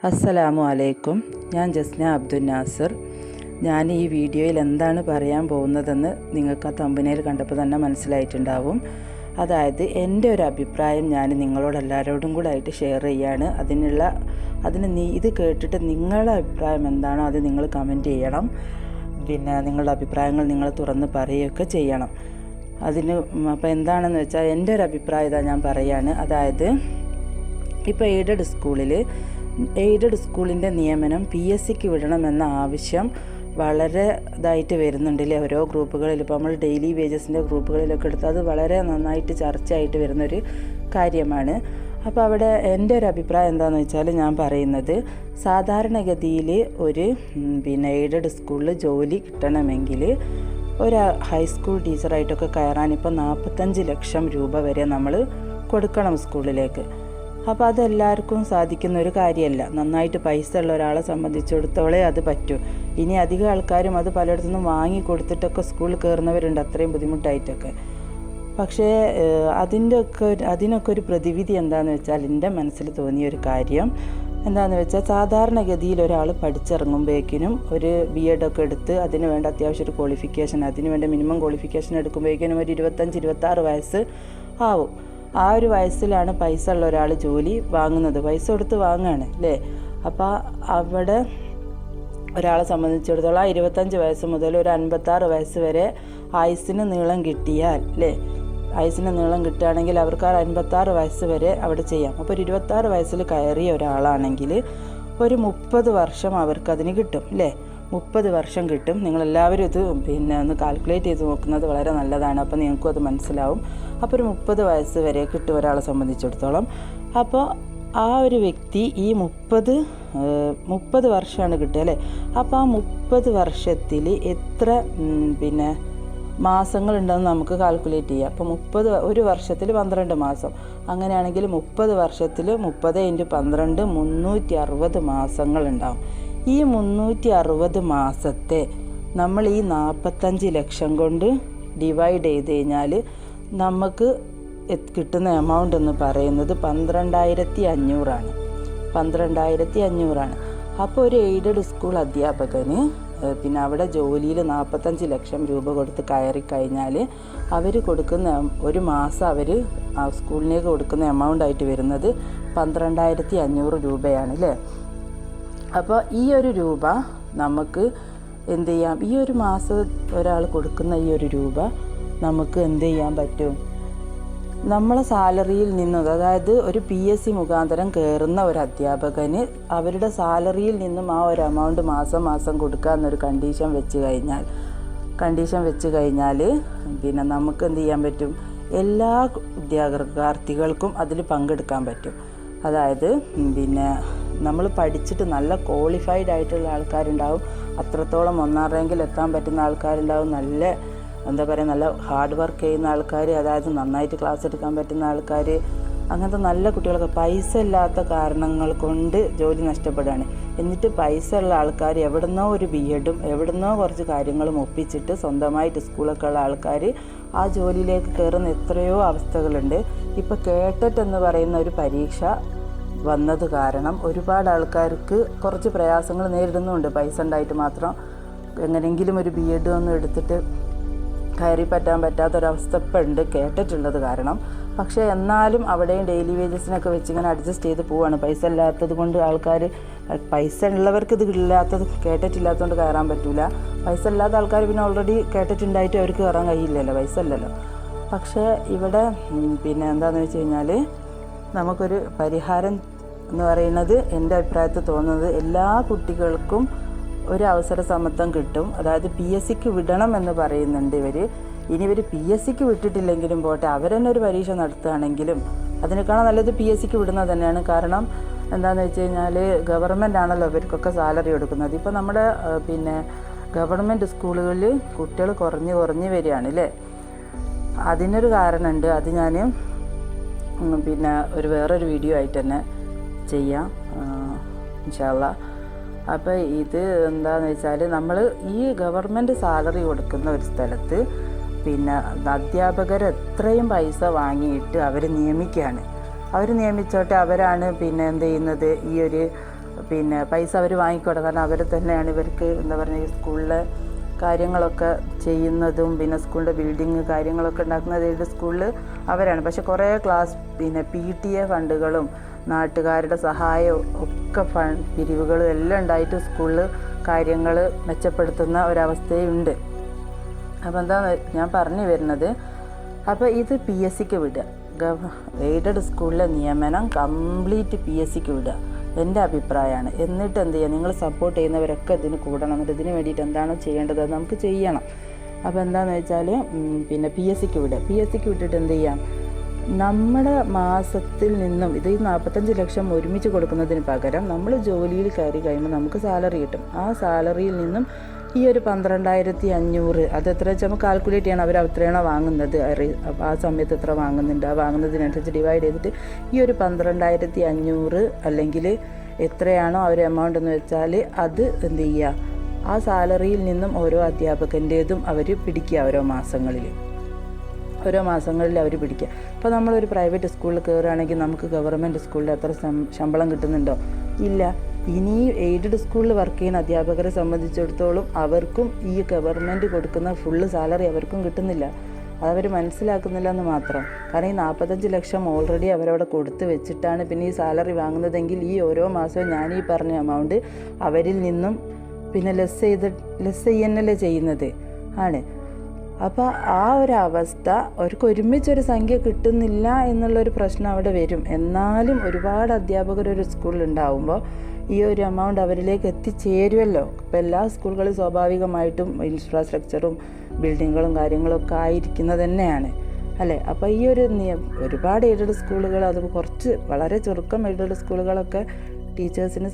അസ്സലാമു അലൈക്കും. ഞാൻ ജസ്ന അബ്ദുൽ നാസർ. ഞാൻ ഈ വീഡിയോയിൽ എന്താണ് പറയാൻ പോകുന്നതെന്ന് നിങ്ങൾക്ക് ആ തമ്പനയിൽ കണ്ടപ്പോൾ തന്നെ മനസ്സിലായിട്ടുണ്ടാവും. അതായത് എൻ്റെ ഒരു അഭിപ്രായം ഞാൻ നിങ്ങളോടെല്ലാവരോടും കൂടെ ആയിട്ട് ഷെയർ ചെയ്യാണ്. ഇത് കേട്ടിട്ട് നിങ്ങളുടെ അഭിപ്രായം എന്താണോ അത് നിങ്ങൾ കമൻറ്റ് ചെയ്യണം. പിന്നെ നിങ്ങളുടെ അഭിപ്രായങ്ങൾ നിങ്ങൾ തുറന്ന് പറയുകയൊക്കെ ചെയ്യണം. അപ്പോൾ എന്താണെന്ന് വെച്ചാൽ എൻ്റെ ഒരു അഭിപ്രായം ഞാൻ പറയുകയാണ്. അതായത് ഇപ്പോൾ എയ്ഡഡ് സ്കൂളിൻ്റെ നിയമനം PSCക്ക് വിടണമെന്ന ആവശ്യം വളരെ ഇതായിട്ട് വരുന്നുണ്ടല്ലേ ഓരോ ഗ്രൂപ്പുകളിൽ. ഇപ്പോൾ നമ്മൾ ഡെയിലി വേജസിൻ്റെ ഗ്രൂപ്പുകളിലൊക്കെ എടുത്ത് അത് വളരെ നന്നായിട്ട് ചർച്ചയായിട്ട് വരുന്നൊരു കാര്യമാണ്. അപ്പോൾ അവിടെ എൻ്റെ ഒരു അഭിപ്രായം എന്താണെന്ന് വെച്ചാൽ ഞാൻ പറയുന്നത്, സാധാരണഗതിയിൽ ഒരു എയ്ഡഡ് സ്കൂളിൽ ജോലി കിട്ടണമെങ്കിൽ ഒരു ഹൈസ്കൂൾ ടീച്ചറായിട്ടൊക്കെ കയറാൻ ഇപ്പോൾ 45 ലക്ഷം രൂപ വരെ നമ്മൾ കൊടുക്കണം സ്കൂളിലേക്ക്. അപ്പോൾ അതെല്ലാവർക്കും സാധിക്കുന്ന ഒരു കാര്യമല്ല. നന്നായിട്ട് പൈസ ഉള്ള ഒരാളെ സംബന്ധിച്ചിടത്തോളം അത് പറ്റൂ. ഇനി അധികം ആൾക്കാരും അത് പലയിടത്തുനിന്നും വാങ്ങി കൊടുത്തിട്ടൊക്കെ സ്കൂളിൽ കയറുന്നവരുണ്ട്, അത്രയും ബുദ്ധിമുട്ടായിട്ടൊക്കെ. പക്ഷേ അതിനൊക്കെ ഒരു പ്രതിവിധി എന്താണെന്ന് വെച്ചാൽ, എൻ്റെ മനസ്സിൽ തോന്നിയ ഒരു കാര്യം എന്താണെന്ന് വെച്ചാൽ, സാധാരണഗതിയിൽ ഒരാൾ പഠിച്ചിറങ്ങുമ്പോഴേക്കിനും ഒരു B.Ed ഒക്കെ എടുത്ത് അതിന് വേണ്ട അത്യാവശ്യം ഒരു ക്വാളിഫിക്കേഷൻ, അതിന് വേണ്ട മിനിമം ക്വാളിഫിക്കേഷൻ എടുക്കുമ്പോഴേക്കിനും ഒരു 25-26 വയസ്സ് ആവും. ആ ഒരു വയസ്സിലാണ് പൈസ ഉള്ള ഒരാൾ ജോലി വാങ്ങുന്നത്, പൈസ കൊടുത്ത് വാങ്ങുകയാണ് അല്ലേ. അപ്പോൾ അവിടെ ഒരാളെ സംബന്ധിച്ചിടത്തോളം 25 വയസ്സ് മുതൽ ഒരു 56 വയസ്സ് വരെ ആയുസ്സിന് നീളം കിട്ടിയാൽ അല്ലേ, ആയുസ്സിന് നീളം കിട്ടുകയാണെങ്കിൽ അവർക്ക് ആ 56 വയസ്സ് വരെ അവിടെ ചെയ്യാം. അപ്പോൾ ഒരു 26 വയസ്സിൽ കയറിയ ഒരാളാണെങ്കിൽ ഒരു 30 വർഷം അവർക്കതിന് കിട്ടും അല്ലേ. 30 വർഷം കിട്ടും. നിങ്ങളെല്ലാവരും ഇത് ഒന്ന് കാൽക്കുലേറ്റ് ചെയ്ത് നോക്കുന്നത് വളരെ നല്ലതാണ്. അപ്പോൾ നിങ്ങൾക്കും അത് മനസ്സിലാവും. അപ്പോൾ ഒരു 30 വയസ്സ് വരെ കിട്ടും ഒരാളെ സംബന്ധിച്ചിടത്തോളം. അപ്പോൾ ആ ഒരു വ്യക്തി ഈ 30 വർഷമാണ് കിട്ടുക അല്ലേ. അപ്പോൾ ആ 30 വർഷത്തിൽ എത്ര മാസങ്ങളുണ്ടെന്ന് നമുക്ക് കാൽക്കുലേറ്റ് ചെയ്യാം. അപ്പോൾ ഒരു വർഷത്തിൽ 12 മാസം, അങ്ങനെയാണെങ്കിൽ 30 വർഷത്തിൽ 30 × 12 360 മാസങ്ങളുണ്ടാവും. ഈ 360 മാസത്തെ നമ്മൾ ഈ 45 ലക്ഷം കൊണ്ട് ഡിവൈഡ് ചെയ്ത് കഴിഞ്ഞാൽ നമുക്ക് കിട്ടുന്ന എമൗണ്ട് എന്ന് പറയുന്നത് 12,500 ആണ്. 12,500 ആണ്. അപ്പോൾ ഒരു എയ്ഡഡ് സ്കൂൾ അധ്യാപകന് അവിടെ ജോലിയിൽ 45 ലക്ഷം രൂപ കൊടുത്ത് കയറി കഴിഞ്ഞാൽ അവർ കൊടുക്കുന്ന ഒരു മാസം അവർ ആ സ്കൂളിലേക്ക് കൊടുക്കുന്ന എമൗണ്ട് ആയിട്ട് വരുന്നത് 12,500 രൂപയാണ് അല്ലേ. അപ്പോൾ ഈ ഒരു രൂപ നമുക്ക് എന്ത് ചെയ്യാം, ഈ ഒരു മാസം ഒരാൾ കൊടുക്കുന്ന ഈ ഒരു രൂപ നമുക്ക് എന്ത് ചെയ്യാൻ പറ്റും, നമ്മളെ സാലറിയിൽ നിന്നും, അതായത് ഒരു PSC മുഖാന്തരം കയറുന്ന ഒരു അധ്യാപകന് അവരുടെ സാലറിയിൽ നിന്നും ആ ഒരു എമൗണ്ട് മാസം കൊടുക്കുക എന്നൊരു കണ്ടീഷൻ വെച്ച് കഴിഞ്ഞാൽ നമുക്ക് എന്ത് ചെയ്യാൻ പറ്റും, എല്ലാ ഉദ്യോഗാർത്ഥികൾക്കും അതിൽ പങ്കെടുക്കാൻ പറ്റും. അതായത് നമ്മൾ പഠിച്ചിട്ട് നല്ല ക്വാളിഫൈഡ് ആയിട്ടുള്ള ആൾക്കാരുണ്ടാവും, അത്രത്തോളം 1-ാം റാങ്കിൽ എത്താൻ പറ്റുന്ന ആൾക്കാരുണ്ടാവും, നല്ല ഹാർഡ് വർക്ക് ചെയ്യുന്ന ആൾക്കാർ, അതായത് നന്നായിട്ട് ക്ലാസ് എടുക്കാൻ പറ്റുന്ന ആൾക്കാർ, അങ്ങനത്തെ നല്ല കുട്ടികളൊക്കെ പൈസ ഇല്ലാത്ത കാരണങ്ങൾ കൊണ്ട് ജോലി നഷ്ടപ്പെടുകയാണ്. എന്നിട്ട് പൈസ ഉള്ള ആൾക്കാർ എവിടുന്നോ ഒരു B.Edഉം എവിടുന്നോ കുറച്ച് കാര്യങ്ങളും ഒപ്പിച്ചിട്ട് സ്വന്തമായിട്ട് സ്കൂളൊക്കെ ഉള്ള ആൾക്കാർ ആ ജോലിയിലേക്ക് കയറുന്ന എത്രയോ അവസ്ഥകളുണ്ട്. ഇപ്പോൾ കേട്ടറ്റ് എന്ന് പറയുന്ന ഒരു പരീക്ഷ വന്നത് കാരണം ഒരുപാട് ആൾക്കാർക്ക് കുറച്ച് പ്രയാസങ്ങൾ നേരിടുന്നുണ്ട്. പൈസ ഉണ്ടായിട്ട് മാത്രം എങ്ങനെയെങ്കിലും ഒരു B.Ed ഒന്നും എടുത്തിട്ട് കയറി പറ്റാത്തൊരവസ്ഥ ഇപ്പം ഉണ്ട് കേട്ടിട്ടുള്ളത് കാരണം. പക്ഷേ എന്നാലും അവിടെയും ഡെയിലി വേജസിനൊക്കെ വെച്ചിങ്ങനെ അഡ്ജസ്റ്റ് ചെയ്ത് പോവാണ്. പൈസ ഇല്ലാത്തത് കൊണ്ട് ആൾക്കാർ, പൈസ ഉള്ളവർക്ക് ഇത് കേട്ടിട്ടില്ലാത്തതുകൊണ്ട് കയറാൻ പറ്റില്ല. പൈസ ഇല്ലാത്ത ആൾക്കാർ പിന്നെ ഓൾറെഡി കേട്ടിട്ടുണ്ടായിട്ട് അവർക്ക് കയറാൻ കഴിയില്ലല്ലോ, പൈസ ഇല്ലല്ലോ. പക്ഷേ ഇവിടെ എന്താണെന്ന് വെച്ച് കഴിഞ്ഞാൽ നമുക്കൊരു പരിഹാരം എന്ന് പറയുന്നത്, എൻ്റെ അഭിപ്രായത്തിൽ തോന്നുന്നത്, എല്ലാ കുട്ടികൾക്കും ഒരു അവസര സമത്വം കിട്ടും. അതായത് PSCക്ക് വിടണം എന്ന് പറയുന്നുണ്ട് ഇനി ഇവർ PSCക്ക് വിട്ടിട്ടില്ലെങ്കിലും പോട്ടെ, അവരെന്നെ ഒരു പരീക്ഷ നടത്തുകയാണെങ്കിലും അതിനേക്കാളും നല്ലത് PSCക്ക് വിടുന്നത് തന്നെയാണ്. കാരണം എന്താണെന്ന് വെച്ച് കഴിഞ്ഞാൽ ഗവൺമെൻറ് ആണല്ലോ ഇവർക്കൊക്കെ സാലറി കൊടുക്കുന്നത്. ഇപ്പോൾ നമ്മുടെ ഗവൺമെൻറ് സ്കൂളുകളിൽ കുട്ടികൾ കുറഞ്ഞ് വരികയാണ് അല്ലേ. അതിനൊരു കാരണമുണ്ട്. അത് ഞാൻ വേറൊരു വീഡിയോ ആയിട്ട് തന്നെ ചെയ്യാം ഇൻഷാ അല്ലാ. അപ്പോൾ ഇത് എന്താണെന്ന് വെച്ചാൽ, നമ്മൾ ഈ ഗവൺമെൻറ് സാലറി കൊടുക്കുന്ന ഒരു സ്ഥലത്ത് അധ്യാപകർ എത്രയും പൈസ വാങ്ങിയിട്ട് അവർ നിയമിക്കുകയാണ്. അവർ നിയമിച്ചോട്ടെ, അവരാണ് എന്ത് ചെയ്യുന്നത്, ഈ ഒരു പിന്നെ പൈസ അവർ വാങ്ങിക്കോട്ടെ, കാരണം അവർ തന്നെയാണ് ഇവർക്ക് എന്താ പറയുക ഈ സ്കൂളിലെ കാര്യങ്ങളൊക്കെ ചെയ്യുന്നതും പിന്നെ സ്കൂളിൻ്റെ ബിൽഡിങ് കാര്യങ്ങളൊക്കെ ഉണ്ടാക്കുന്നത് ഏത് സ്കൂളിൽ അവരാണ്. പക്ഷെ കുറേ ക്ലാസ് പിന്നെ PTA ഫണ്ടുകളും നാട്ടുകാരുടെ സഹായവും ഒക്കെ പിരിവുകളും എല്ലാം ഉണ്ടായിട്ട് സ്കൂളിൽ കാര്യങ്ങൾ മെച്ചപ്പെടുത്തുന്ന ഒരവസ്ഥയുണ്ട്. അപ്പോൾ എന്താണ് ഞാൻ പറഞ്ഞു വരുന്നത്, അപ്പോൾ ഇത് PSCക്ക് വിടുക, എയ്ഡഡ് സ്കൂളിലെ നിയമനം കംപ്ലീറ്റ് PSCക്ക് വിടുക എൻ്റെ അഭിപ്രായമാണ്. എന്നിട്ട് എന്ത് ചെയ്യുക, നിങ്ങൾ സപ്പോർട്ട് ചെയ്യുന്നവരൊക്കെ ഇതിന് കൂടണം. എന്നിട്ട് ഇതിന് വേണ്ടിയിട്ട് എന്താണോ ചെയ്യേണ്ടത് അത് നമുക്ക് ചെയ്യണം. അപ്പോൾ എന്താണെന്ന് വെച്ചാൽ പിന്നെ PSCക്ക് വിടുക. PSCക്ക് വിട്ടിട്ട് എന്ത് ചെയ്യാം, നമ്മുടെ മാസത്തിൽ നിന്നും ഇത് 45 ലക്ഷം ഒരുമിച്ച് കൊടുക്കുന്നതിന് പകരം നമ്മൾ ജോലിയിൽ കയറി കഴിയുമ്പോൾ നമുക്ക് സാലറി കിട്ടും. ആ സാലറിയിൽ നിന്നും ഈ ഒരു 12,500 അത് എത്ര വെച്ചാൽ നമുക്ക് കാൽക്കുലേറ്റ് ചെയ്യണം. അവർ എത്രയാണോ വാങ്ങുന്നത് ആ സമയത്ത് എത്ര വാങ്ങുന്നുണ്ട്, ആ വാങ്ങുന്നതിനനുസരിച്ച് ഡിവൈഡ് ചെയ്തിട്ട് ഈ ഒരു 12,500 അല്ലെങ്കിൽ എത്രയാണോ അവർ എമൗണ്ട് എന്ന് വെച്ചാൽ അത് എന്ത് ചെയ്യുക, ആ സാലറിയിൽ നിന്നും ഓരോ അധ്യാപകൻ്റേതും അവർ പിടിക്കുക. ഓരോ മാസങ്ങളിൽ അവർ പിടിക്കുക. ഇപ്പോൾ നമ്മളൊരു പ്രൈവറ്റ് സ്കൂളിൽ കയറുകയാണെങ്കിൽ നമുക്ക് ഗവൺമെൻറ് സ്കൂളിൽ എത്ര ശമ്പളം കിട്ടുന്നുണ്ടോ? ഇല്ല. ഇനി എയ്ഡഡ് സ്കൂളിൽ വർക്ക് ചെയ്യുന്ന അധ്യാപകരെ സംബന്ധിച്ചിടത്തോളം അവർക്കും ഈ ഗവൺമെൻറ് കൊടുക്കുന്ന ഫുള്ള് സാലറി അവർക്കും കിട്ടുന്നില്ല. അതവർ മനസ്സിലാക്കുന്നില്ല എന്ന് മാത്രം. കാരണം ഈ 45 ലക്ഷം ഓൾറെഡി അവരവിടെ കൊടുത്ത് വെച്ചിട്ടാണ് പിന്നെ ഈ സാലറി വാങ്ങുന്നതെങ്കിൽ ഈ ഓരോ മാസവും ഞാൻ ഈ പറഞ്ഞ എമൗണ്ട് അവരിൽ നിന്നും പിന്നെ ലെസ് ചെയ്യുന്നല്ലേ ചെയ്യുന്നത് ആണ്. അപ്പോൾ ആ ഒരു അവസ്ഥ അവർക്ക് ഒരുമിച്ചൊരു സംഖ്യ കിട്ടുന്നില്ല എന്നുള്ളൊരു പ്രശ്നം അവിടെ വരും. എന്നാലും ഒരുപാട് അധ്യാപകരൊരു സ്കൂളിലുണ്ടാവുമ്പോൾ ഈ ഒരു എമൗണ്ട് അവരിലേക്ക് എത്തിച്ചേരുമല്ലോ. ഇപ്പോൾ എല്ലാ സ്കൂളുകളും സ്വാഭാവികമായിട്ടും ഇൻഫ്രാസ്ട്രക്ചറും ബിൽഡിങ്ങുകളും കാര്യങ്ങളൊക്കെ ആയിരിക്കുന്നത് തന്നെയാണ് അല്ലേ. അപ്പോൾ ഈ ഒരു ഒരുപാട് എയ്ഡഡ് സ്കൂളുകൾ, അത് കുറച്ച് വളരെ ചുരുക്കം എയ്ഡഡ് സ്കൂളുകളൊക്കെ ടീച്ചേഴ്സിന്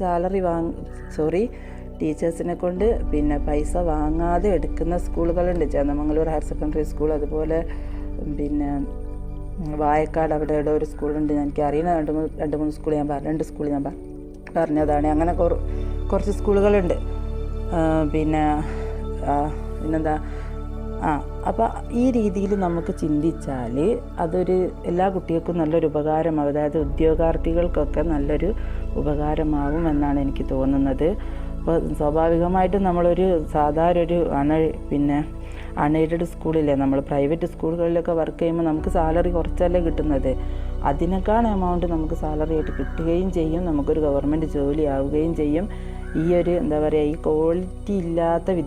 ടീച്ചേഴ്സിനെ കൊണ്ട് പിന്നെ പൈസ വാങ്ങാതെ എടുക്കുന്ന സ്കൂളുകളുണ്ട്. ചേന്നമംഗലൂർ ഹയർ സെക്കൻഡറി സ്കൂൾ, അതുപോലെ പിന്നെ വായക്കാട് അവിടെ ഇവിടെ ഒരു സ്കൂളുണ്ട്. എനിക്ക് അറിയുന്ന രണ്ട് മൂന്ന് സ്കൂൾ ഞാൻ പറഞ്ഞു, 2 സ്കൂൾ ഞാൻ പറഞ്ഞതാണ്. അങ്ങനെ കുറച്ച് സ്കൂളുകളുണ്ട്. പിന്നെന്താ അപ്പോൾ ഈ രീതിയിൽ നമുക്ക് ചിന്തിച്ചാൽ അതൊരു എല്ലാ കുട്ടികൾക്കും നല്ലൊരു ഉപകാരമാകും. അതായത് ഉദ്യോഗാർത്ഥികൾക്കൊക്കെ നല്ലൊരു ഉപകാരമാകും എന്നാണ് എനിക്ക് തോന്നുന്നത്. അപ്പോൾ സ്വാഭാവികമായിട്ടും നമ്മളൊരു സാധാരണ ഒരു അൺഎയ്ഡഡ് സ്കൂളിലെ നമ്മൾ പ്രൈവറ്റ് സ്കൂളുകളിലൊക്കെ വർക്ക് ചെയ്യുമ്പോൾ നമുക്ക് സാലറി കുറച്ചല്ലേ കിട്ടുന്നത്. അതിനേക്കാൾ എമൗണ്ട് നമുക്ക് സാലറി ആയിട്ട് കിട്ടുകയും ചെയ്യും, നമുക്കൊരു ഗവൺമെൻറ് ജോലി ആവുകയും ചെയ്യും. ഈ ഒരു എന്താ പറയുക, ഈ ക്വാളിറ്റി ഇല്ലാത്തൊരു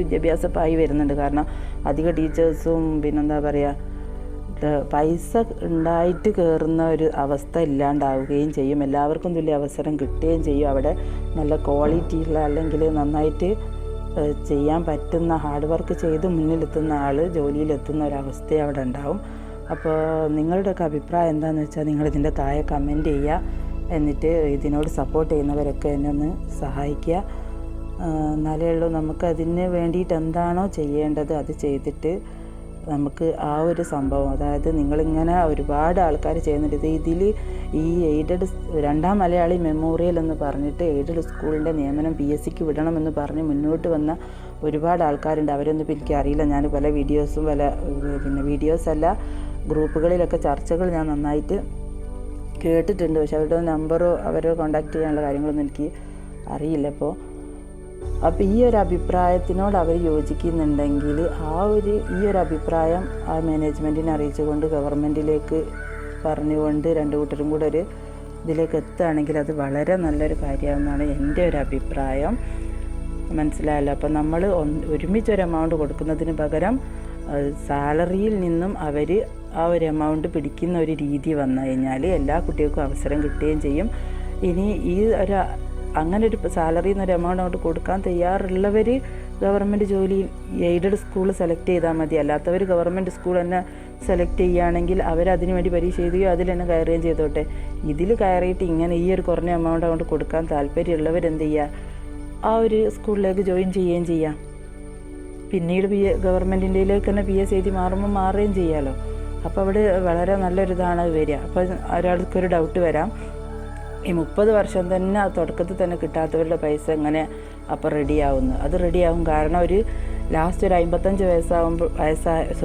വിദ്യാഭ്യാസമായി വരുന്നുണ്ട്. കാരണം അധിക ടീച്ചേഴ്സും പിന്നെന്താ പറയുക, പൈസ ഉണ്ടായിട്ട് കയറുന്ന ഒരു അവസ്ഥ ഇല്ലാണ്ടാവുകയും ചെയ്യും. എല്ലാവർക്കും തുല്യ അവസരം കിട്ടുകയും ചെയ്യും. അവിടെ നല്ല ക്വാളിറ്റിയുള്ള അല്ലെങ്കിൽ നന്നായിട്ട് ചെയ്യാൻ പറ്റുന്ന ഹാർഡ് വർക്ക് ചെയ്ത് മുന്നിലെത്തുന്ന ആൾ ജോലിയിലെത്തുന്ന ഒരവസ്ഥ അവിടെ ഉണ്ടാവും. അപ്പോൾ നിങ്ങളുടെയൊക്കെ അഭിപ്രായം എന്താണെന്ന് വെച്ചാൽ നിങ്ങളിതിൻ്റെ താഴെ കമൻറ്റ് ചെയ്യുക. എന്നിട്ട് ഇതിനോട് സപ്പോർട്ട് ചെയ്യുന്നവരൊക്കെ എന്നെ ഒന്ന് സഹായിക്കുക. എന്നാലേ ഉള്ളൂ നമുക്കതിന് വേണ്ടിയിട്ട് എന്താണോ ചെയ്യേണ്ടത് അത് ചെയ്തിട്ട് നമുക്ക് ആ ഒരു സംഭവം, അതായത് നിങ്ങളിങ്ങനെ ഒരുപാട് ആൾക്കാർ ചെയ്യുന്നുണ്ട്. ഇതിൽ ഈ എയ്ഡഡ് 2ാം മലയാളി മെമ്മോറിയൽ എന്ന് പറഞ്ഞിട്ട് എയ്ഡഡ് സ്കൂളിൻ്റെ നിയമനം PSCക്ക് വിടണമെന്ന് പറഞ്ഞ് മുന്നോട്ട് വന്ന ഒരുപാട് ആൾക്കാരുണ്ട്. അവരൊന്നും ഇപ്പോൾ എനിക്കറിയില്ല. ഞാൻ പല വീഡിയോസും വീഡിയോസല്ല ഗ്രൂപ്പുകളിലൊക്കെ ചർച്ചകൾ ഞാൻ നന്നായിട്ട് കേട്ടിട്ടുണ്ട്. പക്ഷെ അവരുടെ നമ്പറോ അവരെ കോൺടാക്റ്റ് ചെയ്യാനുള്ള കാര്യങ്ങളൊന്നും എനിക്ക് അറിയില്ല. അപ്പോൾ ഈ ഒരു അഭിപ്രായത്തിനോട് അവർ യോജിക്കുന്നുണ്ടെങ്കിൽ ഈ ഒരു അഭിപ്രായം ആ മാനേജ്മെൻറ്റിനെ അറിയിച്ചുകൊണ്ട് ഗവൺമെൻറ്റിലേക്ക് പറഞ്ഞുകൊണ്ട് 2 കൂട്ടരും കൂടെ ഒരു ഇതിലേക്ക് എത്തുകയാണെങ്കിൽ അത് വളരെ നല്ലൊരു കാര്യമെന്നാണ് എൻ്റെ ഒരു അഭിപ്രായം. മനസ്സിലായല്ലോ. അപ്പോൾ നമ്മൾ ഒരുമിച്ചൊരു എമൗണ്ട് കൊടുക്കുന്നതിന് പകരം സാലറിയിൽ നിന്നും അവർ ആ ഒരു എമൗണ്ട് പിടിക്കുന്ന ഒരു രീതി വന്നു കഴിഞ്ഞാൽ എല്ലാ കുട്ടികൾക്കും അവസരം കിട്ടുകയും ചെയ്യും. ഇനി ഈ അങ്ങനെ ഒരു സാലറി എന്നൊരു എമൗണ്ട് അങ്ങോട്ട് കൊടുക്കാൻ തയ്യാറുള്ളവർ ഗവൺമെൻറ് ജോലിയിൽ എയ്ഡഡ് സ്കൂൾ സെലക്ട് ചെയ്താൽ മതി. അല്ലാത്തവർ ഗവൺമെൻറ് സ്കൂൾ തന്നെ സെലക്ട് ചെയ്യുകയാണെങ്കിൽ അവരതിനു വേണ്ടി പരീക്ഷ എഴുതുകയോ അതിൽ തന്നെ കയറുകയും ചെയ്തോട്ടെ. ഇതിൽ കയറിയിട്ട് ഇങ്ങനെ ഈ ഒരു കുറഞ്ഞ എമൗണ്ട് അങ്ങോട്ട് കൊടുക്കാൻ താല്പര്യമുള്ളവർ എന്ത് ചെയ്യുക, ആ ഒരു സ്കൂളിലേക്ക് ജോയിൻ ചെയ്യുകയും ചെയ്യാം. പിന്നീട് ഗവൺമെൻറ്റിൻ്റെയിലേക്ക് തന്നെ PSC എഴുതി മാറുകയും ചെയ്യാമല്ലോ. അപ്പോൾ അവിടെ വളരെ നല്ലൊരിതാണ് വരിക. അപ്പോൾ ഒരാൾക്കൊരു ഡൗട്ട് വരാം, ഈ 30 വർഷം തന്നെ തുടക്കത്തിൽ തന്നെ കിട്ടാത്തവരുടെ പൈസ എങ്ങനെ അപ്പോൾ റെഡിയാവുന്നു? അത് റെഡിയാവും. കാരണം ഒരു ലാസ്റ്റ് ഒരു 55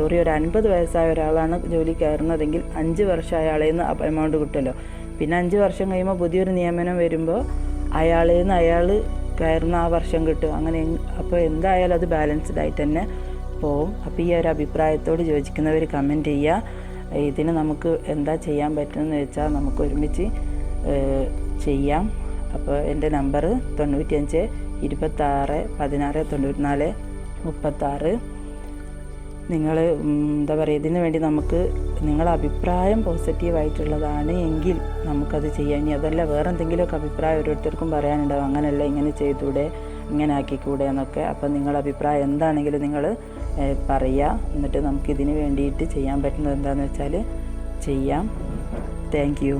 ഒരു 50 വയസ്സായ ഒരാളാണ് ജോലി കയറുന്നതെങ്കിൽ 5 വർഷം അയാളെ നിന്ന് എമൗണ്ട് കിട്ടുമല്ലോ. പിന്നെ 5 വർഷം കഴിയുമ്പോൾ പുതിയൊരു നിയമനം വരുമ്പോൾ അയാളിൽ നിന്ന് അയാൾ കയറുന്ന ആ വർഷം കിട്ടും. അങ്ങനെ അപ്പോൾ എന്തായാലും അത് ബാലൻസ്ഡ് ആയിട്ട് തന്നെ പോവും. അപ്പോൾ ഈ ഒരു അഭിപ്രായത്തോട് യോജിക്കുന്നവർ കമൻറ്റ് ചെയ്യുക. ഇതിന് നമുക്ക് എന്താ ചെയ്യാൻ പറ്റുമെന്ന് വെച്ചാൽ നമുക്ക് ഒരുമിച്ച് ചെയ്യാം. അപ്പോൾ എൻ്റെ നമ്പർ 95 26 16 94 36. നിങ്ങൾ എന്താ പറയുക, ഇതിനു വേണ്ടി നമുക്ക് നിങ്ങളുടെ അഭിപ്രായം പോസിറ്റീവായിട്ടുള്ളതാണ് എങ്കിൽ നമുക്കത് ചെയ്യാം. ഇനി അതല്ല വേറെ എന്തെങ്കിലുമൊക്കെ അഭിപ്രായം ഓരോരുത്തർക്കും പറയാനുണ്ടാവും, അങ്ങനെയല്ല ഇങ്ങനെ ചെയ്തൂടെ, ഇങ്ങനെ ആക്കിക്കൂടെ എന്നൊക്കെ. അപ്പോൾ നിങ്ങളുടെ അഭിപ്രായം എന്താണെങ്കിലും നിങ്ങൾ പറയുക. എന്നിട്ട് നമുക്കിതിന് വേണ്ടിയിട്ട് ചെയ്യാൻ പറ്റുന്നത് എന്താണെന്ന് വെച്ചാൽ ചെയ്യാം. Thank you.